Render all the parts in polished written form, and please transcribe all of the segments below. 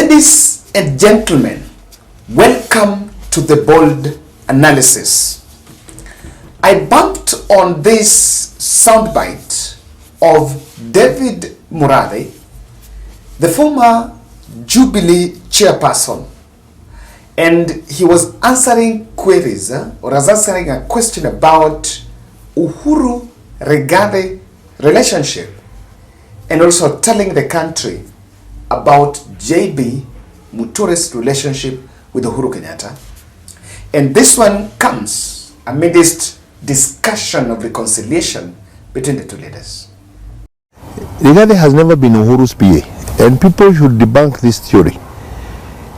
Ladies and gentlemen, welcome to the bold analysis. I bumped on this soundbite of David Murathe, the former Jubilee chairperson, and he was answering queries or was answering a question about Uhuru Rigathi relationship, and also telling the country about JB Muturi's relationship with Uhuru Kenyatta. And this one comes amidst discussion of reconciliation between the two leaders. Rigathi has never been Uhuru's PA, and people should debunk this theory.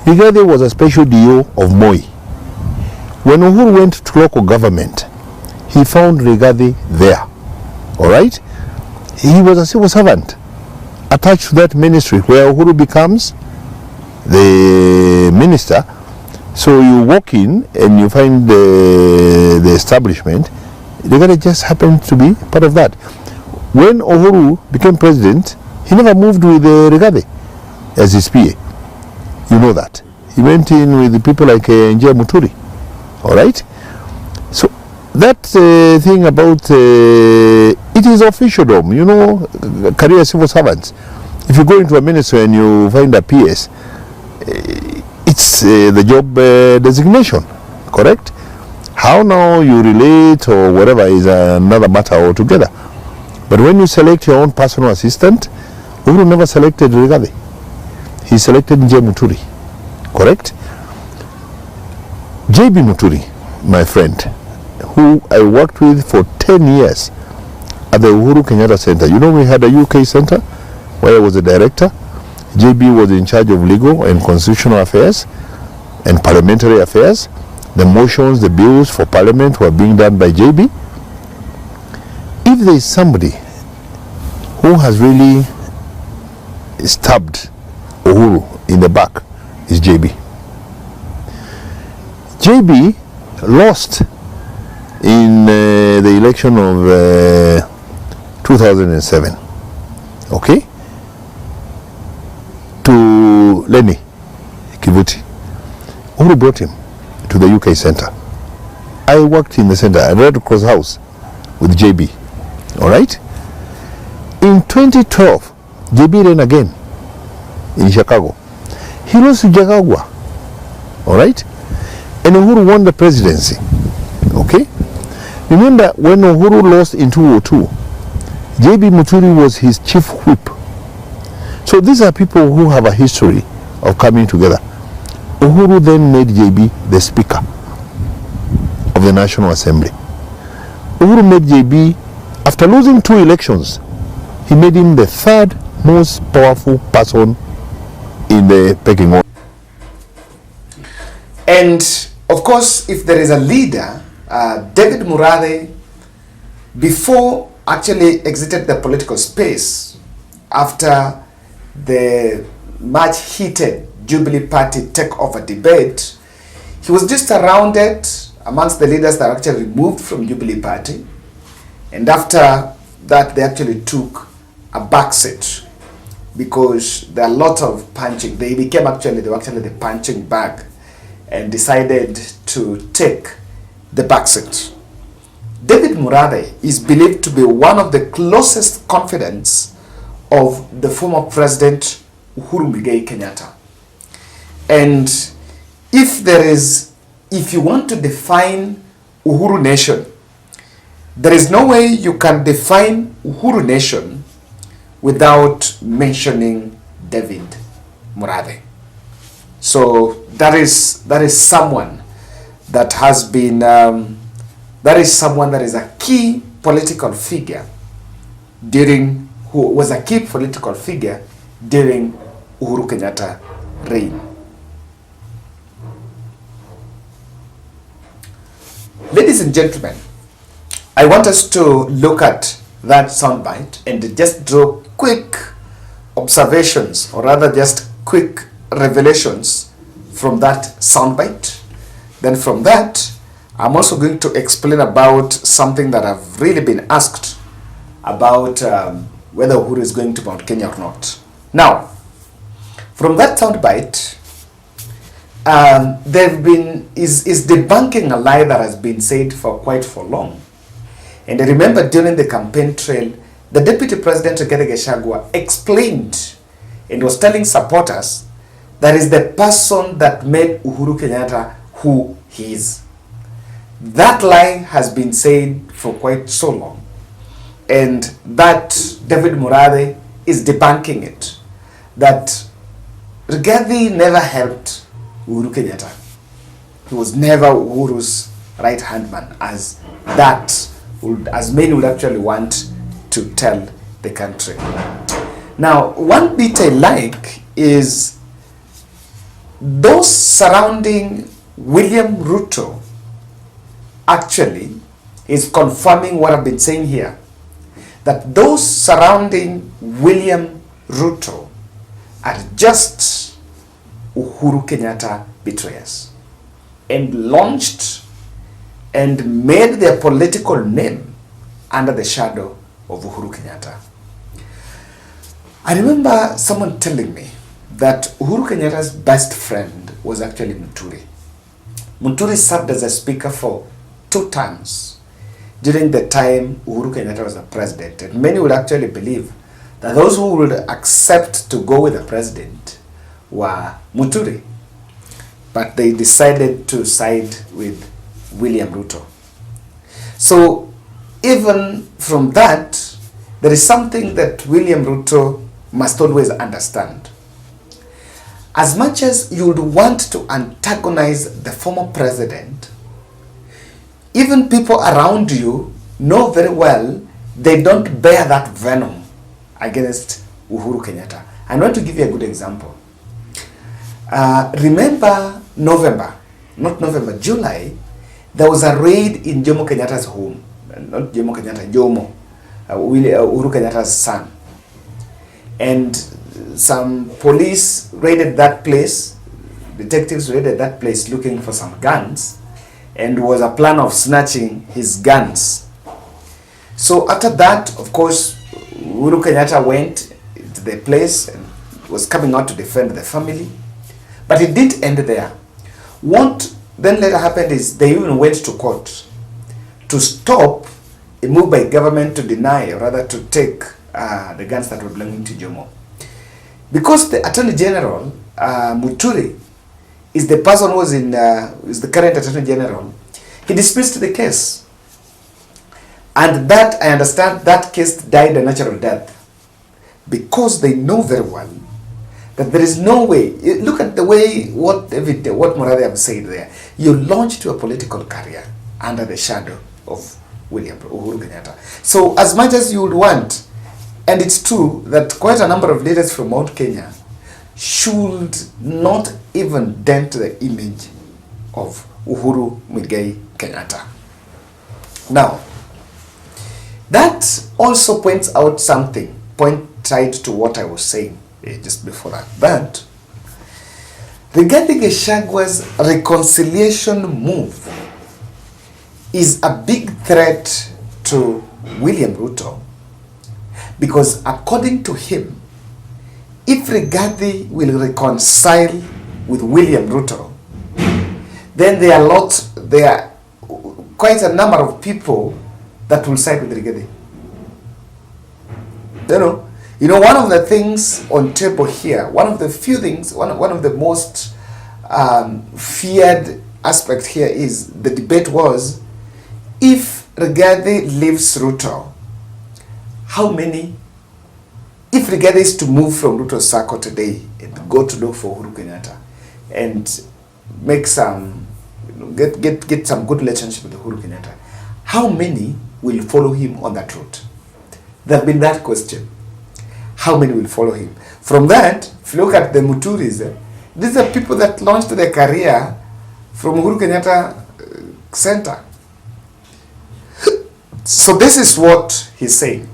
Rigathi was a special DO of Moi. When Uhuru went to local government, he found Rigathi there. Alright? He was a civil servant attached to that ministry where Uhuru becomes the minister. So you walk in and you find the establishment. Rigathi just happened to be part of that. When Uhuru became president, he never moved with Rigathi as his PA. You know that. He went in with the people like Nje Muturi. Alright? So that thing about it is officialdom, you know, career civil servants. If you go into a ministry and you find a PS, it's the job designation, correct? How now you relate or whatever is another matter altogether. But when you select your own personal assistant, Uhuru never selected Rigathi. He selected Nje Muturi, correct? JB Muturi, my friend, who I worked with for 10 years at the Uhuru Kenyatta Center. You know, we had a UK center where I was a director. JB was in charge of legal and constitutional affairs and parliamentary affairs. The motions, the bills for parliament were being done by JB. If there is somebody who has really stabbed Uhuru in the back, is JB. JB lost in the election of 2007, okay, to Lenny Kivuti. Uhuru brought him to the UK center. I worked in the center at Red Cross House with JB. All right. In 2012, JB ran again in Chicago. He lost to Jagagwa. All right. And Uhuru won the presidency. Okay. Remember when Uhuru lost in 2002, JB Muturi was his chief whip. So these are people who have a history of coming together. Uhuru then made JB the Speaker of the National Assembly. Uhuru made JB, after losing 2 elections, he made him the 3rd most powerful person in the pecking order. And of course, if there is a leader, David Murathe, before actually exited the political space after the much heated Jubilee Party takeover debate, he was just surrounded amongst the leaders that actually moved from Jubilee Party, and after that they actually took a backseat because there are a lot of punching. They were actually the punching bag and decided to take the backseat. David Murathe is believed to be one of the closest confidants of the former president Uhuru Kenyatta. And if you want to define Uhuru Nation, there is no way you can define Uhuru Nation without mentioning David Murathe. So that is someone that has been that is a key political figure during Uhuru Kenyatta reign. Ladies and gentlemen, I want us to look at that soundbite and just draw quick observations, or rather just quick revelations from that soundbite. Then from that, I'm also going to explain about something that I've really been asked about whether Uhuru is going to Mount Kenya or not. Now, From that soundbite, is debunking a lie that has been said for long. And I remember during the campaign trail, the Deputy President Rigathi Gachagua explained and was telling supporters that is the person that made Uhuru Kenyatta who he is. That lie has been said for quite so long, and that David Murathe is debunking it. That Rigathi never helped Uhuru Kenyatta. He was never Uhuru's right-hand man, as many would actually want to tell the country. Now, one bit I like is those surrounding William Ruto actually is confirming what I've been saying here. That those surrounding William Ruto are just Uhuru Kenyatta betrayers, and launched and made their political name under the shadow of Uhuru Kenyatta. I remember someone telling me that Uhuru Kenyatta's best friend was actually Muturi. Muturi served as a speaker for 2 terms during the time Uhuru Kenyatta was the president, and many would actually believe that those who would accept to go with the president were Muturi, but they decided to side with William Ruto. So even from that, there is something that William Ruto must always understand. As much as you would want to antagonize the former president, even people around you know very well they don't bear that venom against Uhuru Kenyatta. I want to give you a good example. Remember July, there was a raid in Jomo Kenyatta's home. Not Jomo Kenyatta, Jomo, Uhuru Kenyatta's son. And some police raided that place, detectives raided that place looking for some guns, and was a plan of snatching his guns. So after that, of course, Uhuru Kenyatta went to the place and was coming out to defend the family. But it didn't end there. What then later happened is they even went to court to stop a move by government to deny, or rather to take the guns that were belonging to Jomo. Because the Attorney General, Muturi, is the person who is the current Attorney General, he dismissed the case. And that, I understand, that case died a natural death. Because they know very well that there is no way. Look at the way what Murathe have said there. You launched your political career under the shadow of Uhuru Kenyatta. So as much as you would want, and it's true that quite a number of leaders from Mount Kenya should not even dent the image of Uhuru Muigai Kenyatta. Now, that also points out something, tied to what I was saying just before that. But Rigathi Gachagua's reconciliation move is a big threat to William Ruto, because according to him, if Rigathi will reconcile with William Ruto, then there are quite a number of people that will side with Rigathi. You know, one of the things on table here, one of the few things, one of the most feared aspect here is the debate was, if Rigathi leaves Ruto, if Rigathi is to move from Ruto's circle today and go to look for Uhuru Kenyatta and make some, get some good relationship with Uhuru Kenyatta, how many will follow him on that route? There have been that question. How many will follow him? From that, if you look at the Muturis, these are people that launched their career from Uhuru Kenyatta Center. So this is what he's saying.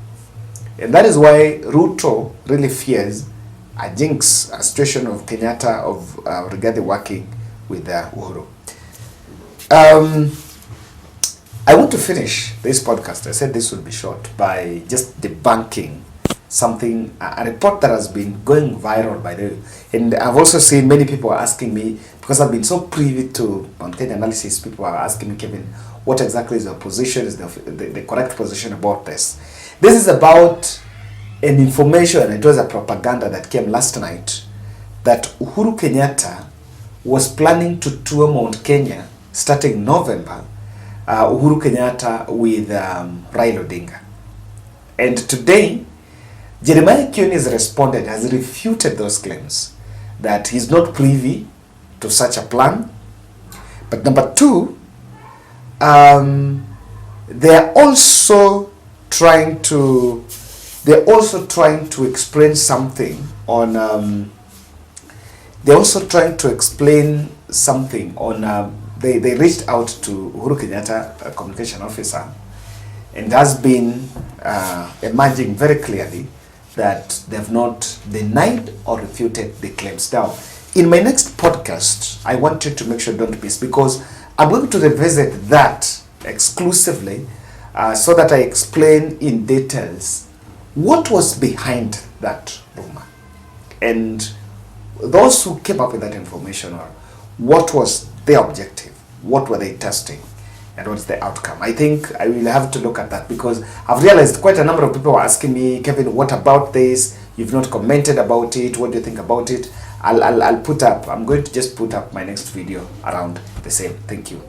And that is why Ruto really fears a jinx, a situation of Kenyatta, of Rigathi working with Uhuru. I want to finish this podcast, I said this will be short, by just debunking something, a report that has been going viral by the way. And I've also seen many people are asking me, because I've been so privy to Mount Kenya analysis, people are asking me, Kevin, what exactly is the position, is the correct position about this? This is about an information, and it was a propaganda that came last night, that Uhuru Kenyatta was planning to tour Mount Kenya starting November, Uhuru Kenyatta with Raila Odinga. And today, Jeremiah Kioni has responded, has refuted those claims that he's not privy to such a plan. But number two, they're also trying to explain something on they reached out to Uhuru Kenyatta, a communication officer, and has been emerging very clearly that they have not denied or refuted the claims. Now, in my next podcast, I want you to make sure don't miss, because I'm going to revisit that exclusively so that I explain in details what was behind that rumor. And those who came up with that information, or what was their objective, what were they testing, and what's the outcome. I think I will have to look at that, because I've realized quite a number of people are asking me, Kevin, what about this? You've not commented about it. What do you think about it? I'm going to just put up my next video around the same. Thank you.